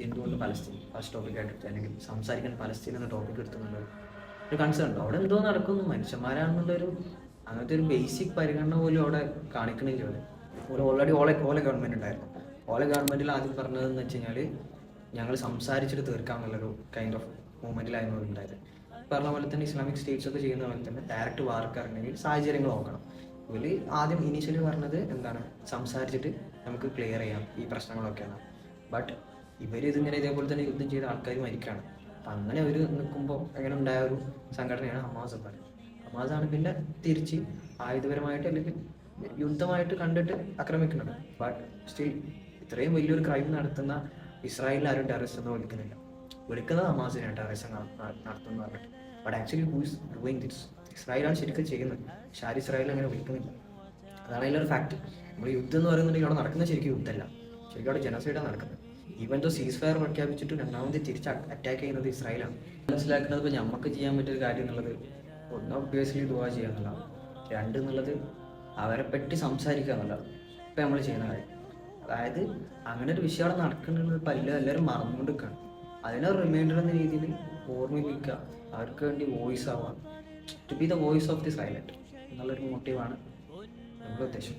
എന്തുകൊണ്ട് Palestine first ടോപ്പിക്കായിട്ട് എടുത്തു, അല്ലെങ്കിൽ സംസാരിക്കാൻ പലസ്തീൻ എന്ന ടോപ്പിക് എടുത്തുന്നുള്ളത് ഒരു കൺസേൺ ഉണ്ട്. അവിടെ എന്തോ നടക്കുന്നു, മനുഷ്യന്മാരാണെന്നുള്ളൊരു അങ്ങനത്തെ ഒരു ബേസിക് പരിഗണന പോലും അവിടെ കാണിക്കണില്ല. അവിടെ ഓൾറെഡി ഓല ഗവൺമെൻറ് ഉണ്ടായിരുന്നു. ഓല ഗവൺമെൻറ്റിൽ ആദ്യം പറഞ്ഞതെന്ന് വെച്ച് കഴിഞ്ഞാൽ ഞങ്ങൾ സംസാരിച്ചിട്ട് തീർക്കാമെന്നുള്ളൊരു കൈൻഡ് ഓഫ് മൂവ്മെൻറ്റിലായിരുന്നു ഉണ്ടായത്. പറഞ്ഞ പോലെ തന്നെ ഇസ്ലാമിക് സ്റ്റേറ്റ്സ് ഒക്കെ ചെയ്യുന്ന പോലെ തന്നെ ഡയറക്റ്റ് വാർക്ക് ഇറങ്ങണമെങ്കിൽ സാഹചര്യങ്ങൾ നോക്കണം. ഇതിൽ ആദ്യം ഇനീഷ്യലി പറഞ്ഞത് എന്താണ്, സംസാരിച്ചിട്ട് നമുക്ക് ക്ലിയർ ചെയ്യാം ഈ പ്രശ്നങ്ങളൊക്കെയാണ്. ബട്ട് ഇതിങ്ങനെ ഇതേപോലെ തന്നെ യുദ്ധം ചെയ്ത ആൾക്കാർ മരിക്കുകയാണ്. അപ്പം അങ്ങനെ അവർ നിൽക്കുമ്പോൾ അങ്ങനെ ഉണ്ടായ ഒരു സംഘടനയാണ് ഹമാസ് എന്ന് പറയുന്നത്. ഹമാസാണ് പിന്നെ തിരിച്ച് ആയുധപരമായിട്ട് അല്ലെങ്കിൽ യുദ്ധമായിട്ട് കണ്ടിട്ട് ആക്രമിക്കുന്നത്. ബട്ട് സ്റ്റിൽ ഇത്രയും വലിയൊരു ക്രൈം നടത്തുന്ന ഇസ്രായേലിൽ ആരും ടെററിസ്റ്റ് ഒന്നും വിളിക്കുന്നത് ഹമാസിനാണ് ടെററിസം നടത്തുന്ന പറഞ്ഞിട്ട്. But actually who is doing this? ഇസ്രായേലാണ് ശരിക്കും ചെയ്യുന്നത്. പക്ഷേ ആരും ഇസ്രായേൽ അങ്ങനെ വിളിക്കുന്നില്ല. അതാണ് അതിലൊരു ഫാക്ട്. നമ്മൾ യുദ്ധം എന്ന് പറയുന്നുണ്ടെങ്കിൽ അവിടെ നടക്കുന്നത് ശരിക്കും യുദ്ധമല്ല, ശരിക്കും അവിടെ ജനസൈഡാണ് നടക്കുന്നത്. ഈവൻ ദോ സീസ് ഫയർ പ്രഖ്യാപിച്ചിട്ട് രണ്ടാമത് തിരിച്ച് അറ്റാക്ക് ചെയ്യുന്നത് ഇസ്രായേലാണ്. മനസ്സിലാക്കുന്നത് ഇപ്പോൾ നമുക്ക് ചെയ്യാൻ പറ്റിയൊരു കാര്യം എന്നുള്ളത് ഒന്ന് ഒബ്വിയസ്ലി ദുആ ചെയ്യുക എന്നുള്ളതാണ്. രണ്ട് എന്നുള്ളത് അവരെ പറ്റി സംസാരിക്കുക എന്നുള്ളതാണ് ഇപ്പം നമ്മൾ ചെയ്യുന്ന കാര്യം. അതായത് അങ്ങനെ ഒരു വിഷയം അവിടെ നടക്കുന്നുള്ളത് ഇപ്പം എല്ലാവരും മറന്നുകൊണ്ടിരിക്കുകയാണ്. അതിനെ റിമൈൻഡർ എന്ന രീതിയിൽ ഓർമ്മിപ്പിക്കുക, അവർക്ക് വേണ്ടി വോയിസ് ആവുക, to be the voice of the silent എന്നുള്ളൊരു മോട്ടീവാണ് നമ്മുടെ ഉദ്ദേശം.